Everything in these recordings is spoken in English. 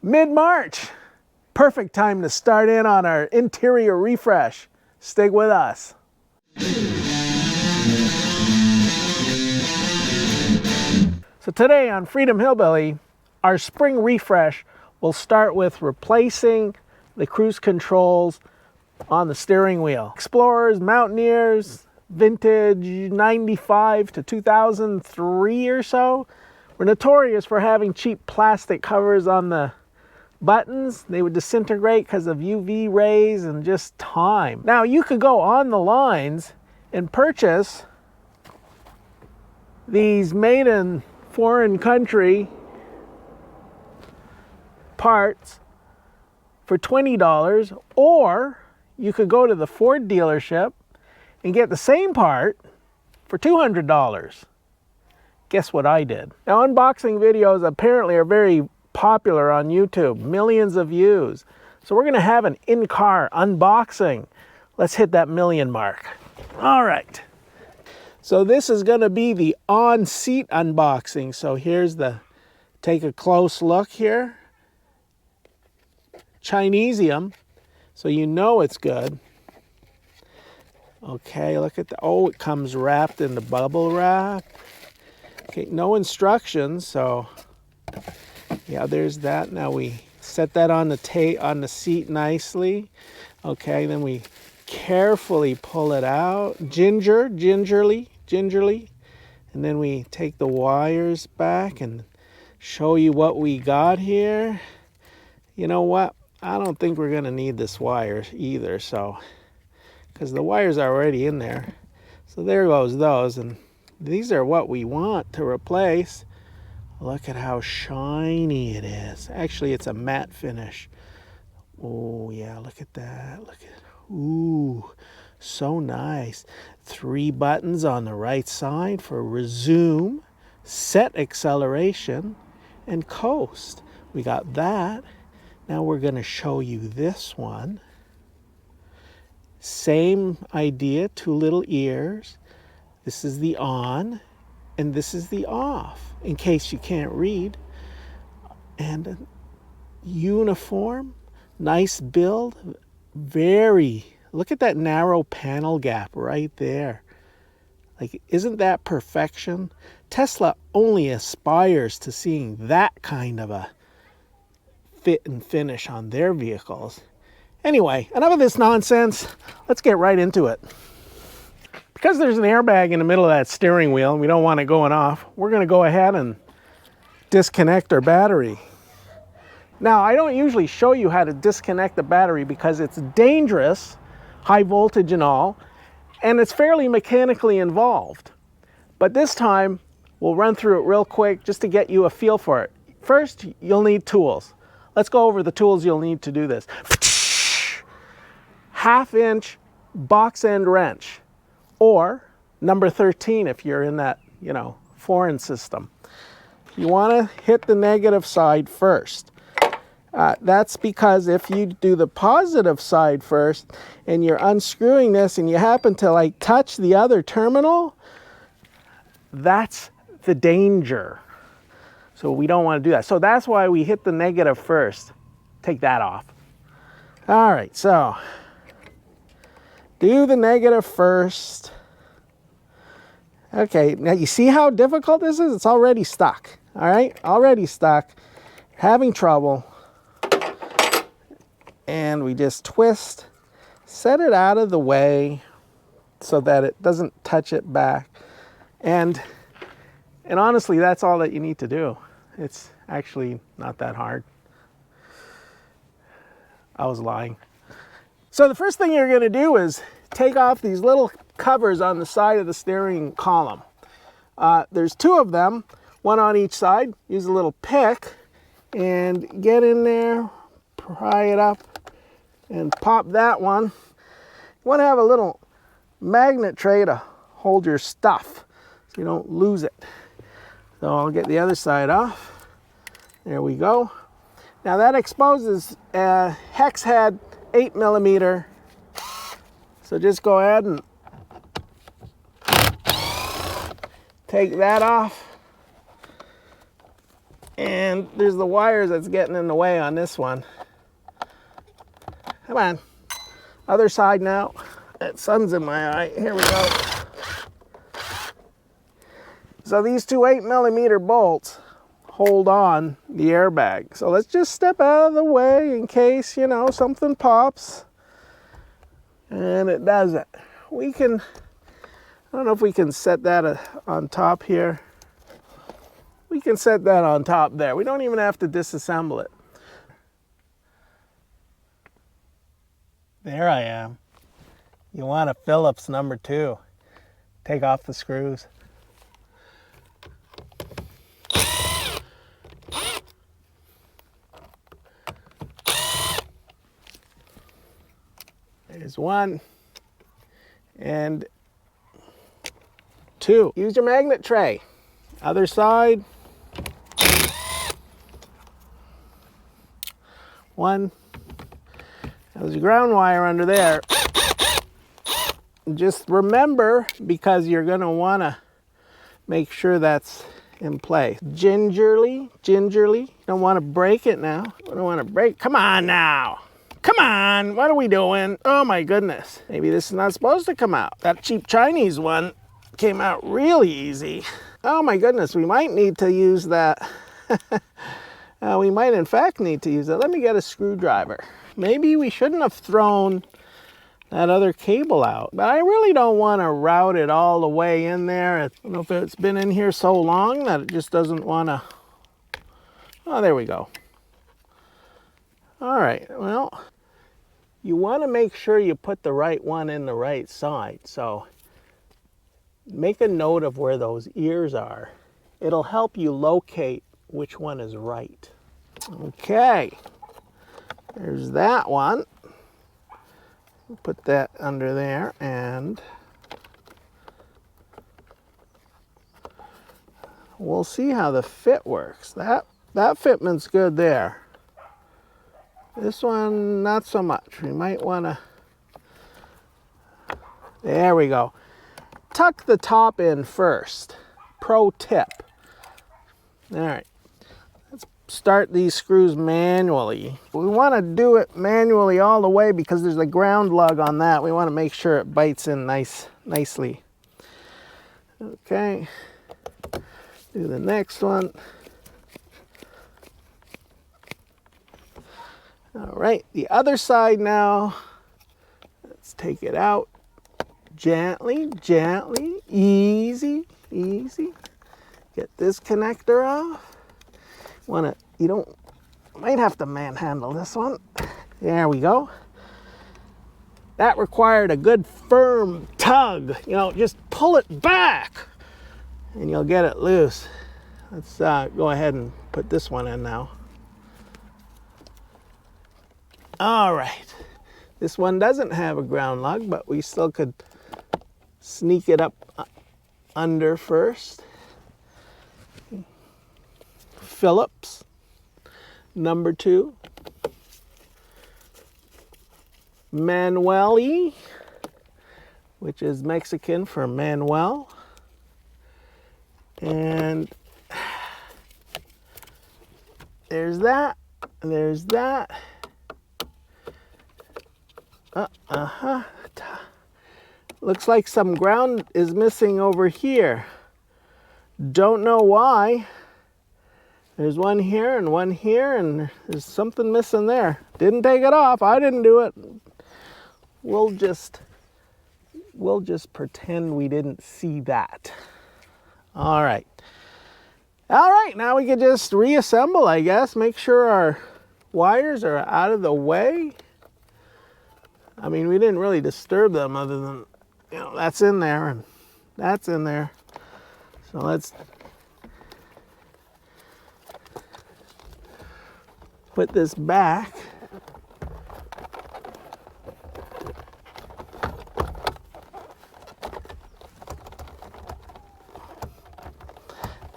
Mid-March, perfect time to start in on our interior refresh. Stick with us. So today on Freedom Hillbilly, our spring refresh will start with replacing the cruise controls on the steering wheel. Explorers, Mountaineers, vintage 95 to 2003 or so, were notorious for having cheap plastic covers on the buttons. They would disintegrate because of UV rays and just time. Now you could go on the lines and purchase these made in foreign country parts for $20, or you could go to the Ford dealership and get the same part for $200. Guess what I did? Now, unboxing videos apparently are very popular on YouTube, millions of views. So we're gonna have an in-car unboxing. Let's hit that million mark. All right. So this is gonna be the on-seat unboxing. So here's take a close look here. Chinesium, so you know it's good. Okay, look at oh, it comes wrapped in the bubble wrap. Okay, no instructions, so yeah, there's that. Now we set that on the seat nicely. Okay, then we carefully pull it out, gingerly, and then we take the wires back and show you what we got here. You know what? I don't think we're gonna need this wire either, so because the wires are already in there. So there goes those, and these are what we want to replace. Look at how shiny it is. Actually, it's a matte finish. Oh yeah, look at that. Look at, ooh, so nice. 3 buttons on the right side for resume, set acceleration, and coast. We got that. Now we're gonna show you this one. Same idea, 2 little ears. This is the on, and this is the off, in case you can't read. And uniform, nice build, look at that narrow panel gap right there. Like, isn't that perfection? Tesla only aspires to seeing that kind of a fit and finish on their vehicles. Anyway, enough of this nonsense. Let's get right into it. Because there's an airbag in the middle of that steering wheel and we don't want it going off, we're going to go ahead and disconnect our battery. Now, I don't usually show you how to disconnect the battery because it's dangerous, high voltage and all, and it's fairly mechanically involved. But this time, we'll run through it real quick just to get you a feel for it. First, you'll need tools. Let's go over the tools you'll need to do this. 1/2-inch box end wrench, or number 13 if you're in that, foreign system. You want to hit the negative side first. That's because if you do the positive side first and you're unscrewing this and you happen to touch the other terminal, that's the danger. So we don't want to do that. So that's why we hit the negative first. Take that off. All right, so do the negative first. Okay, now you see how difficult this is? It's already stuck, all right? Already stuck, having trouble. And we just twist, set it out of the way so that it doesn't touch it back. And honestly, that's all that you need to do. It's actually not that hard. I was lying. So the first thing you're gonna do is take off these little covers on the side of the steering column. There's 2 of them, 1 on each side. Use a little pick and get in there, pry it up, and pop that one. You wanna have a little magnet tray to hold your stuff so you don't lose it. So I'll get the other side off. There we go. Now that exposes a hex head 8mm. So just go ahead and take that off. And there's the wires that's getting in the way on this one. Come on. Other side now. That sun's in my eye. Here we go. So these two 8mm bolts hold on the airbag. So let's just step out of the way in case, you know, something pops. And it doesn't. We can, I don't know if we can set that on top here. We can set that on top there. We don't even have to disassemble it. There I am. You want a Phillips #2. Take off the screws. There's 1 and 2. Use your magnet tray. Other side. 1. There's a ground wire under there. Just remember, because you're going to want to make sure that's in place. Gingerly. You don't want to break it now. You don't want to break. Come on now. Come on. What are we doing? Oh my goodness. Maybe this is not supposed to come out. That cheap Chinese one came out really easy. Oh my goodness. We might need to use that. We might in fact need to use that. Let me get a screwdriver. Maybe we shouldn't have thrown that other cable out, but I really don't want to route it all the way in there. I don't know if it's been in here so long that it just doesn't want to. Oh, there we go. All right, well, you want to make sure you put the right one in the right side. So make a note of where those ears are. It'll help you locate which one is right. Okay, there's that one. Put that under there, and we'll see how the fit works. That fitment's good there. This one, not so much. We might want to, there we go. Tuck the top in first. Pro tip. All right. Start these screws manually. We want to do it manually all the way because there's a ground lug on that. We want to make sure it bites in nicely. Okay, do the next one. All right, the other side now. Let's take it out. Gently, easy. Get this connector off. Might have to manhandle this one. There we go. That required a good firm tug. You know, just pull it back and you'll get it loose. Let's go ahead and put this one in now. All right. This one doesn't have a ground lug, but we still could sneak it up under first. Phillips #2. Manuel, which is Mexican for Manuel. And there's that. There's that. Looks like some ground is missing over here. Don't know why. There's one here and one here, and there's something missing there. Didn't take it off. I didn't do it. We'll just pretend we didn't see that. All right. All right, now we can just reassemble, I guess. Make sure our wires are out of the way. I mean, we didn't really disturb them other than, you know, that's in there and that's in there. So let's put this back.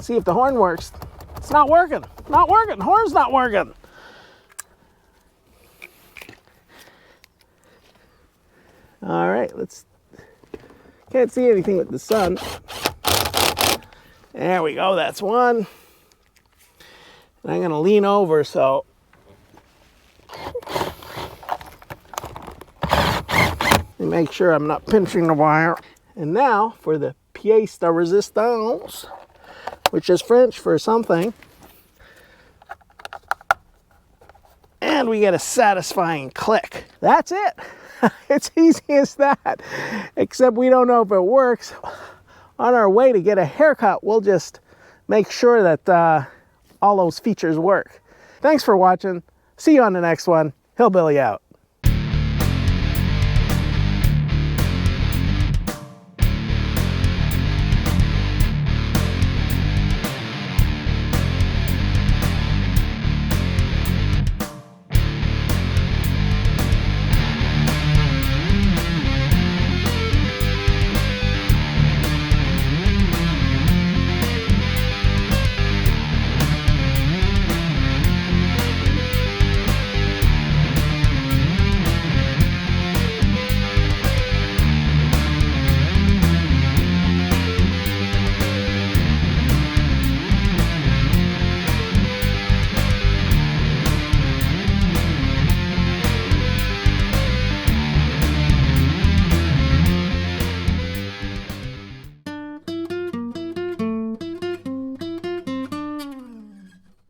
See if the horn works. It's not working. Not working. The horn's not working. All right, can't see anything with the sun. There we go, that's one. And I'm gonna lean over so and make sure I'm not pinching the wire. And now for the pièce de résistance, which is French for something. And we get a satisfying click. That's it. It's easy as that. Except we don't know if it works. On our way to get a haircut, we'll just make sure that all those features work. Thanks for watching. See you on the next one. Hillbilly out.